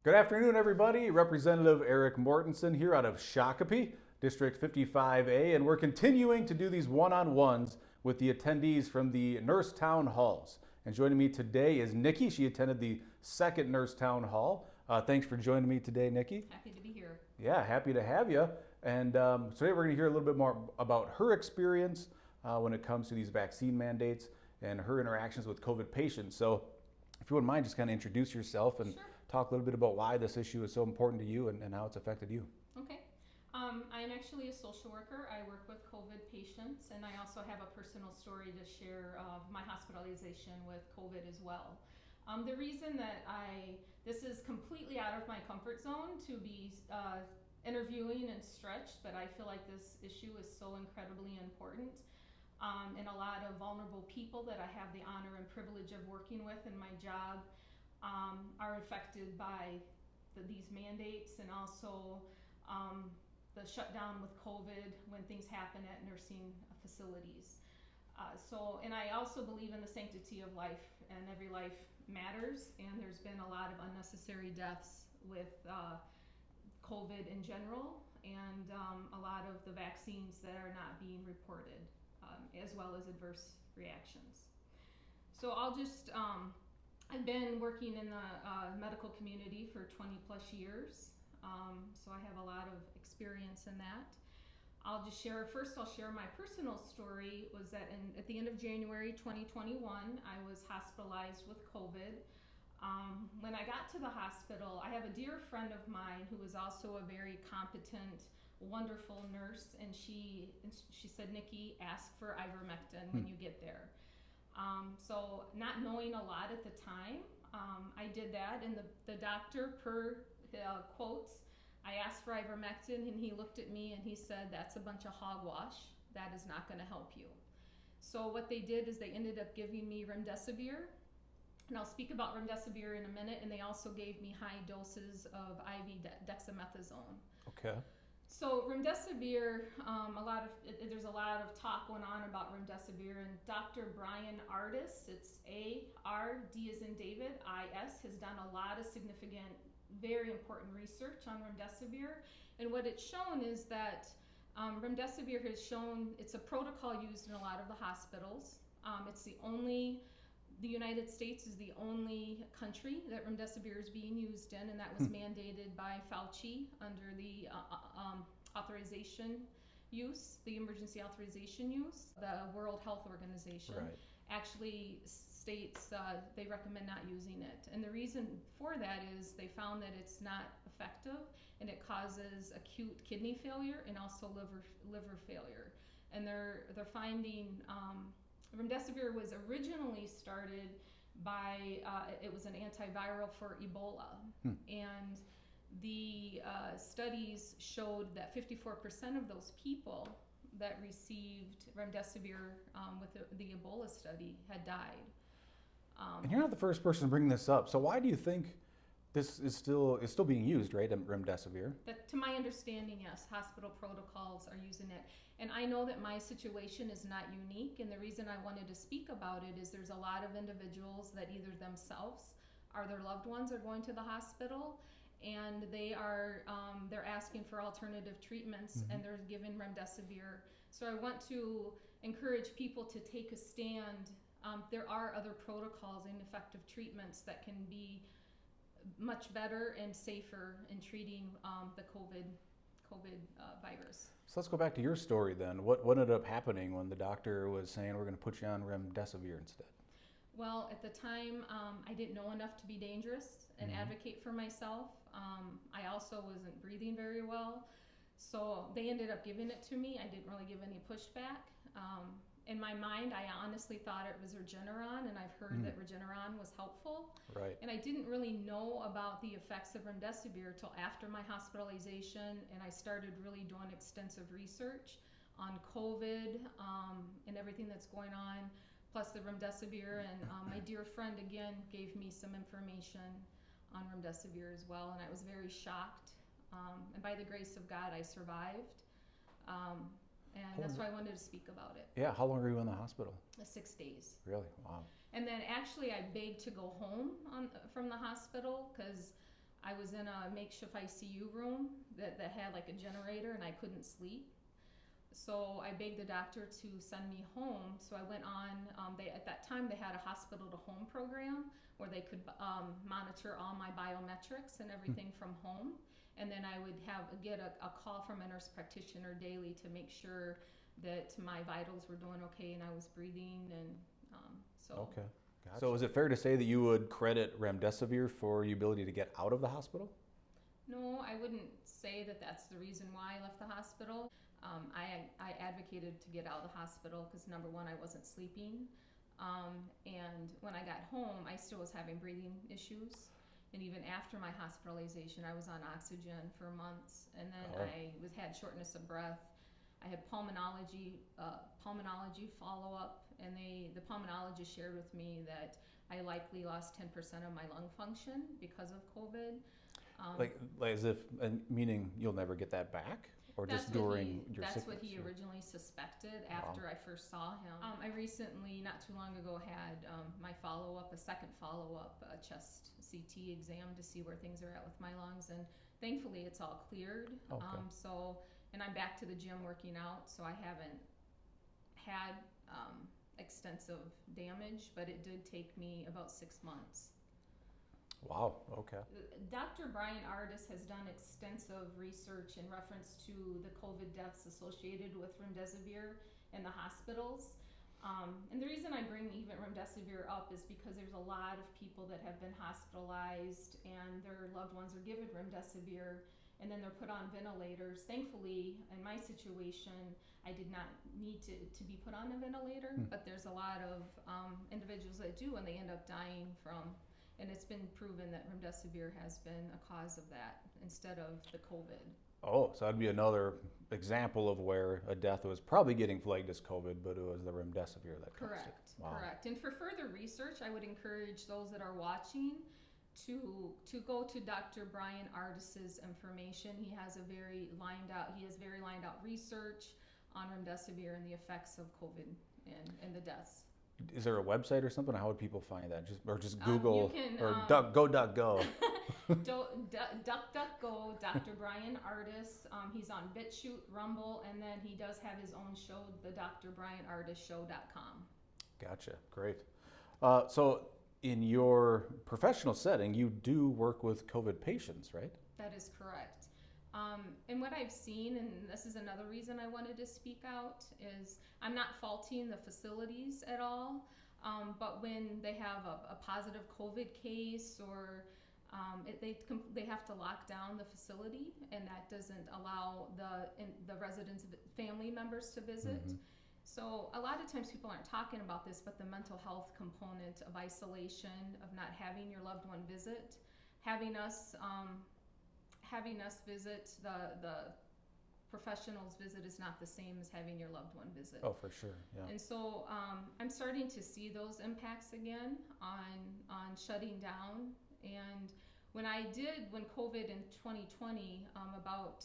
Good afternoon, everybody. Representative Eric Mortensen here out of Shakopee, District 55A, and we're continuing to do these one-on-ones with the attendees from the nurse town halls. And joining me today is Nikki. She attended the second nurse town hall. Thanks for joining me today, Nikki. Happy to be here. Yeah, happy to have you. And today we're going to hear a little bit more about her experience when it comes to these vaccine mandates and her interactions with COVID patients. So if you wouldn't mind, just kind of introduce yourself and Sure. talk a little bit about why this issue is so important to you and how it's affected you. Okay. I'm actually a social worker. I work with COVID patients, and I also have a personal story to share of my hospitalization with COVID as well. The reason that this is completely out of my comfort zone to be interviewing and stretched, but I feel like this issue is so incredibly important. And a lot of vulnerable people that I have the honor and privilege of working with in my job are affected by these mandates, and also the shutdown with COVID when things happen at nursing facilities. And I also believe in the sanctity of life, and every life matters, and there's been a lot of unnecessary deaths with COVID in general, and a lot of the vaccines that are not being reported, as well as adverse reactions. So I've been working in the medical community for 20 plus years, so I have a lot of experience in that. I'll share my personal story. Was that at the end of January 2021, I was hospitalized with COVID. When I got to the hospital, I have a dear friend of mine who was also a very competent, wonderful nurse, and she said, "Nikki, ask for Ivermectin when you get there." So not knowing a lot at the time, I did that, and the doctor, per quotes, I asked for Ivermectin, and he looked at me and he said, "That's a bunch of hogwash. That is not going to help you." So what they did is they ended up giving me Remdesivir, and I'll speak about Remdesivir in a minute, and they also gave me high doses of IV dexamethasone. Okay. So Remdesivir, there's a lot of talk going on about Remdesivir, and Dr. Brian Ardis, it's A-R-D as in David, I-S, has done a lot of significant, very important research on Remdesivir. And what it's shown is that Remdesivir has shown, it's a protocol used in a lot of the hospitals. The United States is the only country that Remdesivir is being used in, and that was mandated by Fauci under the authorization use, the emergency authorization use. The World Health Organization actually states they recommend not using it. And the reason for that is they found that it's not effective, and it causes acute kidney failure and also liver failure. And they're finding Remdesivir was originally started by, it was an antiviral for Ebola. And the studies showed that 54% of those people that received Remdesivir with the Ebola study had died. And you're not the first person to bring this up. So why do you think this is still being used, right, Remdesivir? That, to my understanding, yes, hospital protocols are using it. And I know that my situation is not unique, and the reason I wanted to speak about it is there's a lot of individuals that either themselves or their loved ones are going to the hospital, and they're asking for alternative treatments, and they're given Remdesivir. So I want to encourage people to take a stand. There are other protocols and effective treatments that can be much better and safer in treating the COVID virus. So let's go back to your story then. What ended up happening when the doctor was saying we're going to put you on Remdesivir instead? Well, at the time, I didn't know enough to be dangerous and advocate for myself. I also wasn't breathing very well. So they ended up giving it to me. I didn't really give any pushback. In my mind, I honestly thought it was Regeneron, and I've heard that Regeneron was helpful. Right. And I didn't really know about the effects of Remdesivir till after my hospitalization, and I started really doing extensive research on COVID and everything that's going on, plus the Remdesivir. And my dear friend, again, gave me some information on Remdesivir as well, and I was very shocked. And by the grace of God, I survived. And that's why I wanted to speak about it. Yeah, how long were you in the hospital? 6 days. Really? Wow. And then actually I begged to go home from the hospital because I was in a makeshift ICU room that had like a generator, and I couldn't sleep. So I begged the doctor to send me home. So I went on, at that time they had a hospital to home program where they could monitor all my biometrics and everything from home. And then I would get a call from a nurse practitioner daily to make sure that my vitals were doing okay and I was breathing. And Okay. Gotcha. So is it fair to say that you would credit Remdesivir for your ability to get out of the hospital? No, I wouldn't say that that's the reason why I left the hospital. I advocated to get out of the hospital because number one, I wasn't sleeping. And when I got home, I still was having breathing issues. And even after my hospitalization, I was on oxygen for months. And then I had shortness of breath. I had pulmonology follow-up, and the pulmonologist shared with me that I likely lost 10% of my lung function because of COVID. Like as if, meaning you'll never get that back? Or just during your sickness? That's what he originally suspected after I first saw him. I recently, not too long ago, had my follow-up, a second follow-up chest CT exam to see where things are at with my lungs, and thankfully it's all cleared. And I'm back to the gym working out, so I haven't had extensive damage, but it did take me about 6 months. Wow, okay. Dr. Brian Ardis has done extensive research in reference to the COVID deaths associated with Remdesivir in the hospitals. And the reason I bring even Remdesivir up is because there's a lot of people that have been hospitalized and their loved ones are given Remdesivir and then they're put on ventilators. Thankfully, in my situation, I did not need to be put on a ventilator, but there's a lot of individuals that do, and they end up dying from. And it's been proven that Remdesivir has been a cause of that instead of the COVID. Oh, so that'd be another example of where a death was probably getting flagged as COVID, but it was the Remdesivir that caused it. Wow. Correct. And for further research, I would encourage those that are watching to go to Dr. Brian Ardis's information. He has very lined out research on Remdesivir and the effects of COVID and the deaths. Is there a website or something? How would people find that? Just Google or DuckDuckGo. DuckDuckGo, Dr. Brian Ardis. He's on BitChute, Rumble, and then he does have his own show, the drbrianardisshow.com. Gotcha. Great. So in your professional setting, you do work with COVID patients, right? That is correct. And what I've seen, and this is another reason I wanted to speak out, is I'm not faulting the facilities at all, but when they have a positive COVID case or they have to lock down the facility, and that doesn't allow the residents' family members to visit. Mm-hmm. So a lot of times people aren't talking about this, but the mental health component of isolation, of not having your loved one visit, having us visit, the professionals visit is not the same as having your loved one visit. Oh, for sure, yeah. And so I'm starting to see those impacts again on shutting down. And when COVID in 2020, about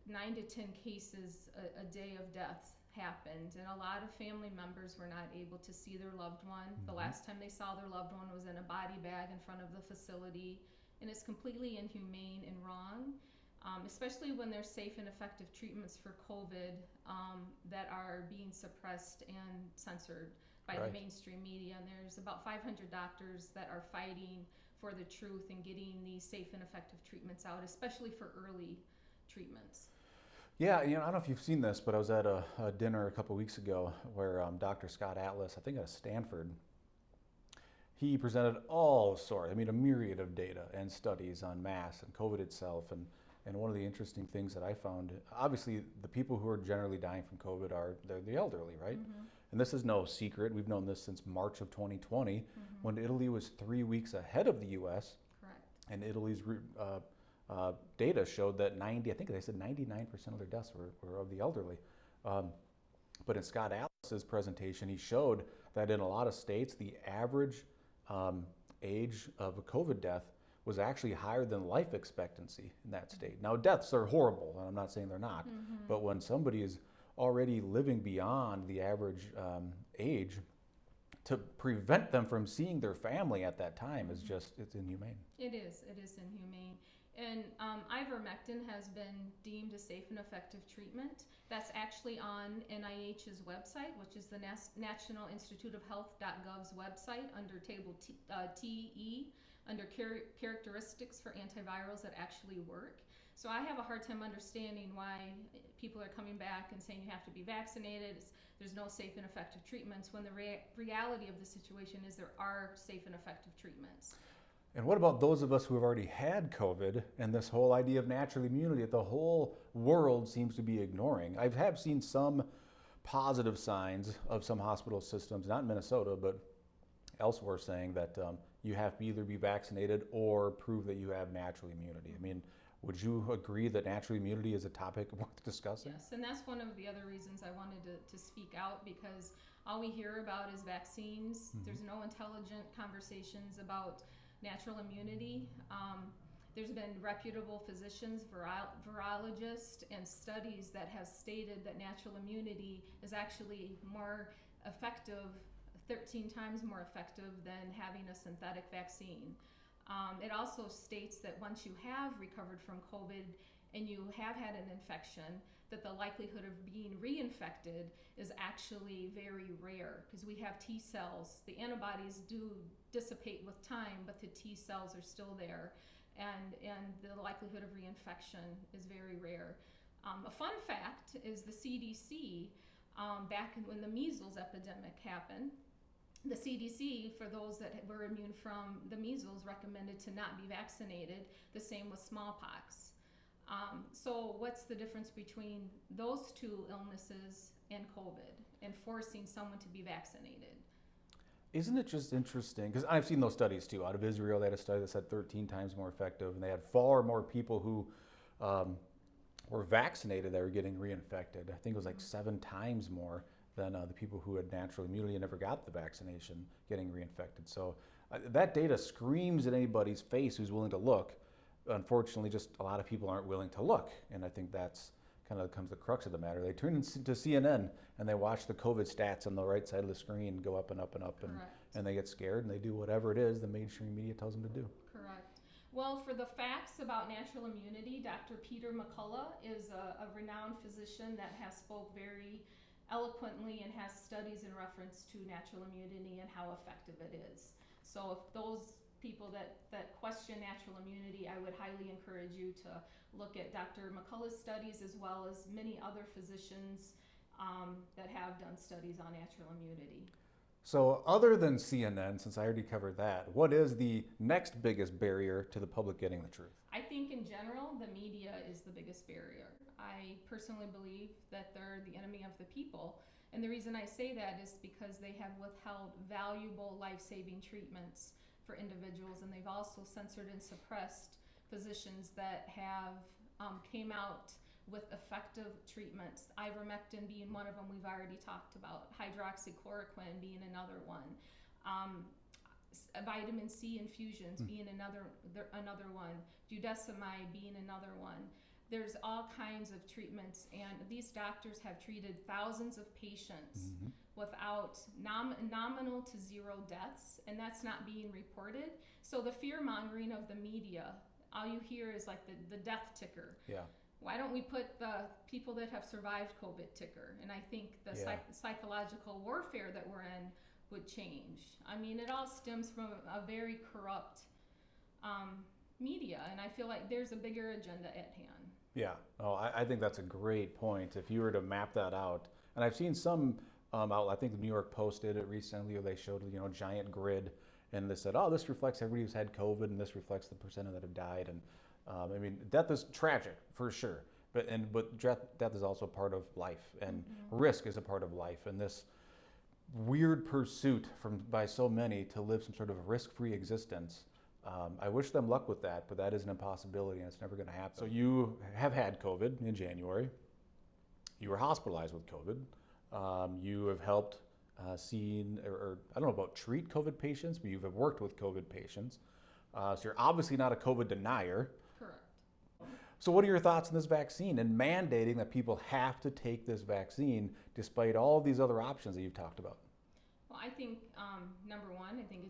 9 to 10 cases a day of death happened, and a lot of family members were not able to see their loved one. Mm-hmm. The last time they saw their loved one was in a body bag in front of the facility. And it's completely inhumane and wrong, especially when there's safe and effective treatments for COVID that are being suppressed and censored by the mainstream media. And there's about 500 doctors that are fighting for the truth and getting these safe and effective treatments out, especially for early treatments. Yeah, I don't know if you've seen this, but I was at a dinner a couple weeks ago where Dr. Scott Atlas, I think out of Stanford, he presented all sorts, a myriad of data and studies on masks and COVID itself. And one of the interesting things that I found, obviously the people who are generally dying from COVID are the elderly, right? Mm-hmm. And this is no secret. We've known this since March of 2020, mm-hmm. when Italy was 3 weeks ahead of the U.S. Correct. And Italy's data showed that 99% of their deaths were of the elderly. But in Scott Atlas's presentation, he showed that in a lot of states, the average age of a COVID death was actually higher than life expectancy in that state. Now, deaths are horrible, and I'm not saying they're not, mm-hmm. but when somebody is already living beyond the average age, to prevent them from seeing their family at that time is just, it's inhumane. It is inhumane. And Ivermectin has been deemed a safe and effective treatment. That's actually on NIH's website, which is the National Institute of Health.gov's website under table TE, under characteristics for antivirals that actually work. So I have a hard time understanding why people are coming back and saying you have to be vaccinated. There's no safe and effective treatments, when the reality of the situation is there are safe and effective treatments. And what about those of us who have already had COVID and this whole idea of natural immunity that the whole world seems to be ignoring? I have seen some positive signs of some hospital systems, not in Minnesota, but elsewhere, saying that you have to either be vaccinated or prove that you have natural immunity. I mean, would you agree that natural immunity is a topic worth discussing? Yes, and that's one of the other reasons I wanted to speak out, because all we hear about is vaccines. There's no intelligent conversations about natural immunity. There's been reputable physicians, virologists, and studies that have stated that natural immunity is actually more effective, 13 times more effective than having a synthetic vaccine. It also states that once you have recovered from COVID and you have had an infection, that the likelihood of being reinfected is actually very rare, because we have T cells. The antibodies do dissipate with time, but the T cells are still there, and the likelihood of reinfection is very rare. A fun fact is the CDC, back when the measles epidemic happened, the CDC, for those that were immune from the measles, recommended to not be vaccinated. The same with smallpox. So what's the difference between those two illnesses and COVID and forcing someone to be vaccinated? Isn't it just interesting? Because I've seen those studies too. Out of Israel, they had a study that said 13 times more effective, and they had far more people who were vaccinated that were getting reinfected. I think it was like 7 times more than the people who had natural immunity and never got the vaccination getting reinfected. So that data screams at anybody's face who's willing to look. Unfortunately, just a lot of people aren't willing to look, and I think that's kind of comes the crux of the matter. They turn to CNN and they watch the COVID stats on the right side of the screen go up and up and up, and they get scared and they do whatever it is the mainstream media tells them to do. Correct. Well, for the facts about natural immunity, Dr. Peter McCullough is a renowned physician that has spoke very eloquently and has studies in reference to natural immunity and how effective it is. So if those people that question natural immunity, I would highly encourage you to look at Dr. McCullough's studies, as well as many other physicians that have done studies on natural immunity. So other than CNN, since I already covered that, what is the next biggest barrier to the public getting the truth? I think in general, the media is the biggest barrier. I personally believe that they're the enemy of the people. And the reason I say that is because they have withheld valuable life-saving treatments for individuals, and they've also censored and suppressed physicians that have came out with effective treatments. Ivermectin being one of them we've already talked about, hydroxychloroquine being another one, vitamin C infusions being another one, budesonide being another one. There's all kinds of treatments, and these doctors have treated thousands of patients without nominal to zero deaths, and that's not being reported. So the fear mongering of the media, all you hear is like the death ticker. Yeah. Why don't we put the people that have survived COVID ticker? And I think the psychological warfare that we're in would change. I mean, it all stems from a very corrupt media, and I feel like there's a bigger agenda at hand. Yeah, I think that's a great point. If you were to map that out, and I've seen some I think the New York Post did it recently, where they showed giant grid, and they said, oh, this reflects everybody who's had COVID, and this reflects the percent that have died. And I mean, death is tragic for sure, but death is also part of life, and risk is a part of life, and this weird pursuit by so many to live some sort of risk-free existence. I wish them luck with that, but that is an impossibility, and it's never going to happen. So you have had COVID in January. You were hospitalized with COVID. You have helped or I don't know about treat COVID patients, but you have worked with COVID patients. So you're obviously not a COVID denier. Correct. So what are your thoughts on this vaccine and mandating that people have to take this vaccine despite all these other options that you've talked about? Well, I think number one, I think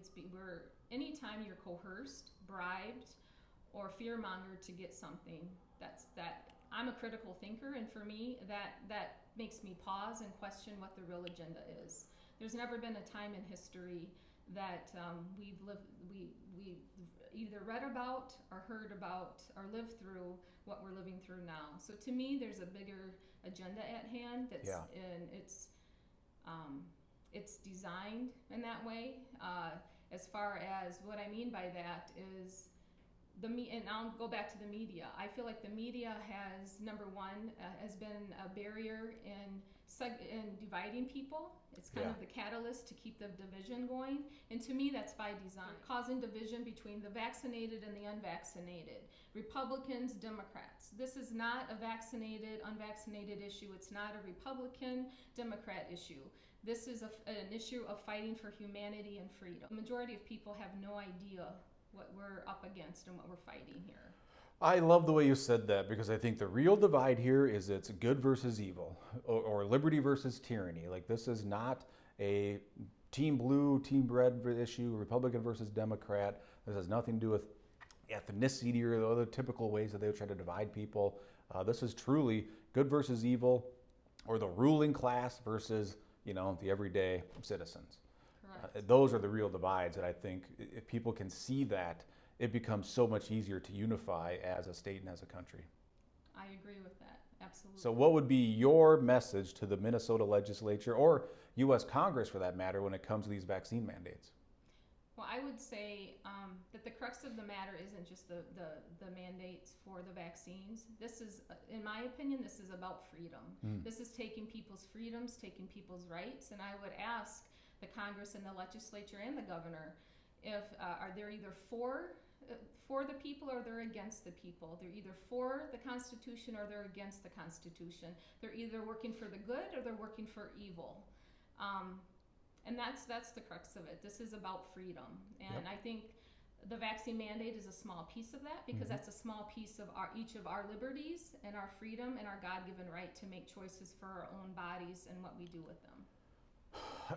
anytime you're coerced, bribed, or fear mongered to get something, that I'm a critical thinker, and for me, that makes me pause and question what the real agenda is. There's never been a time in history that we've either read about or heard about or lived through what we're living through now. So to me, there's a bigger agenda at hand and it's designed in that way. As far as what I mean by that is and I'll go back to the media. I feel like the media has, number one, has been a barrier in dividing people. It's kind of the catalyst to keep the division going. And to me, that's by design, causing division between the vaccinated and the unvaccinated, Republicans, Democrats. This is not a vaccinated, unvaccinated issue. It's not a Republican, Democrat issue. This is an issue of fighting for humanity and freedom. The majority of people have no idea what we're up against and what we're fighting here. I love the way you said that, because I think the real divide here is it's good versus evil, or liberty versus tyranny. Like, this is not a team blue, team red issue, Republican versus Democrat. This has nothing to do with ethnicity or the other typical ways that they would try to divide people. This is truly good versus evil, or the ruling class versus, the everyday citizens. Those are the real divides, and I think if people can see that, it becomes so much easier to unify as a state and as a country. I agree with that, absolutely. So what would be your message to the Minnesota legislature, or U.S. Congress for that matter, when it comes to these vaccine mandates? Well, I would say that the crux of the matter isn't just the mandates for the vaccines. This is, in my opinion, this is about freedom. This is taking people's freedoms, taking people's rights, and I would ask the Congress and the legislature and the governor, if are they either for the people or they're against the people. They're either for the Constitution or they're against the Constitution. They're either working for the good or they're working for evil. And that's the crux of it. This is about freedom. And I think the vaccine mandate is a small piece of that, because that's a small piece of each of our liberties and our freedom and our God-given right to make choices for our own bodies and what we do with them.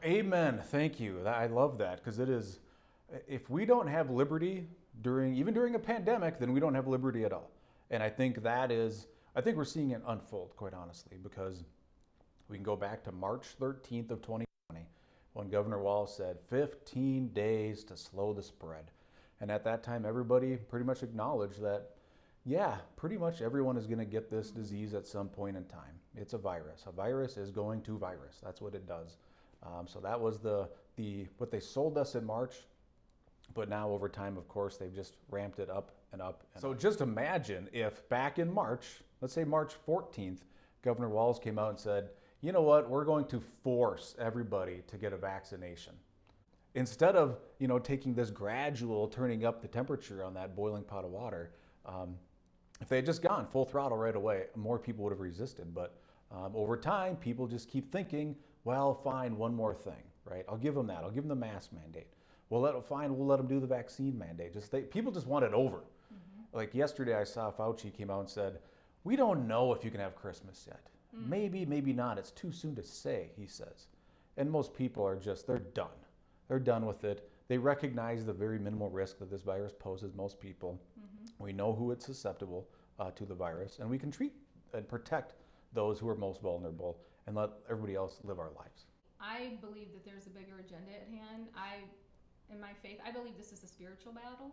Amen. Thank you. I love that, because it is, if we don't have liberty even during a pandemic, then we don't have liberty at all. And I think we're seeing it unfold, quite honestly, because we can go back to March 13th of 2020, when Governor Walz said 15 days to slow the spread. And at that time, everybody pretty much acknowledged that, pretty much everyone is going to get this disease at some point in time. It's a virus. A virus is going to virus. That's what it does. So that was what they sold us in March, but now over time, of course, they've just ramped it up and up. So just imagine if back in March, let's say March 14th, Governor Walz came out and said, you know what, we're going to force everybody to get a vaccination. Instead of, taking this gradual turning up the temperature on that boiling pot of water, if they had just gone full throttle right away, more people would have resisted. But over time, people just keep thinking, well, fine, one more thing, right? I'll give them that. I'll give them the mask mandate. We'll let them do the vaccine mandate. People just want it over. Like yesterday, I saw Fauci came out and said, we don't know if you can have Christmas yet. Maybe, maybe not. It's too soon to say, he says. And most people are they're done. They're done with it. They recognize the very minimal risk that this virus poses most people. We know who is susceptible to the virus, and we can treat and protect those who are most vulnerable and let everybody else live our lives. I believe that there's a bigger agenda at hand. In my faith, I believe this is a spiritual battle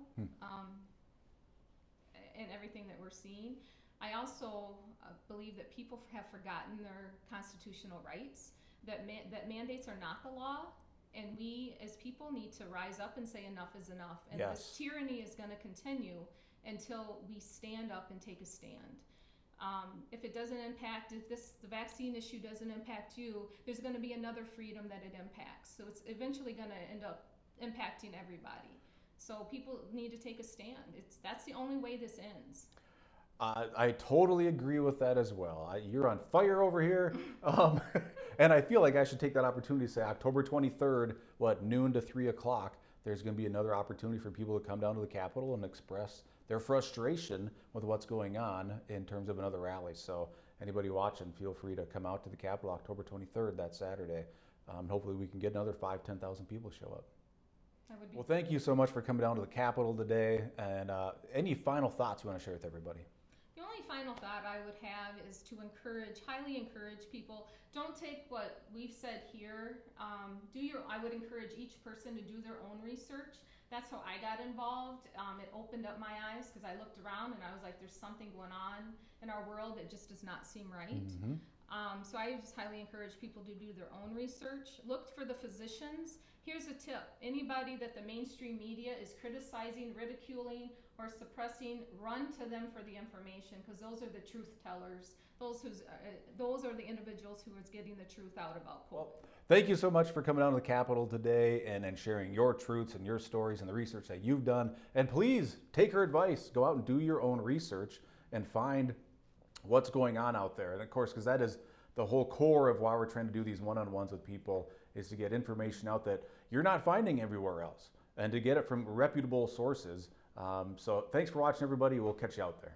in everything that we're seeing. I also believe that people have forgotten their constitutional rights, that mandates are not the law, and we as people need to rise up and say enough is enough. And this tyranny is going to continue until we stand up and take a stand. If it doesn't impact, the vaccine issue doesn't impact you, there's going to be another freedom that it impacts. So it's eventually going to end up impacting everybody. So people need to take a stand. That's the only way this ends. I totally agree with that as well. You're on fire over here. And I feel like I should take that opportunity to say October 23rd, noon to 3 o'clock, there's going to be another opportunity for people to come down to the Capitol and express their frustration with what's going on in terms of another rally. So anybody watching, feel free to come out to the Capitol October 23rd, that Saturday. Hopefully we can get another 5,000-10,000 people show up. That would be Well, thank you so much for coming down to the Capitol today. And any final thoughts you want to share with everybody? The only final thought I would have is to highly encourage people. Don't take what we've said here. I would encourage each person to do their own research. That's how I got involved. It opened up my eyes because I looked around and I was like, there's something going on in our world that just does not seem right. Mm-hmm. So I just highly encourage people to do their own research. Look for the physicians. Here's a tip. Anybody that the mainstream media is criticizing, ridiculing, or suppressing, run to them for the information, because those are the truth tellers. Those are the individuals who is getting the truth out about COVID. Well, thank you so much for coming down to the Capitol today and sharing your truths and your stories and the research that you've done. And please take her advice. Go out and do your own research and find what's going on out there. And of course, because that is the whole core of why we're trying to do these one-on-ones with people, is to get information out that you're not finding everywhere else and to get it from reputable sources. So thanks for watching, everybody. We'll catch you out there.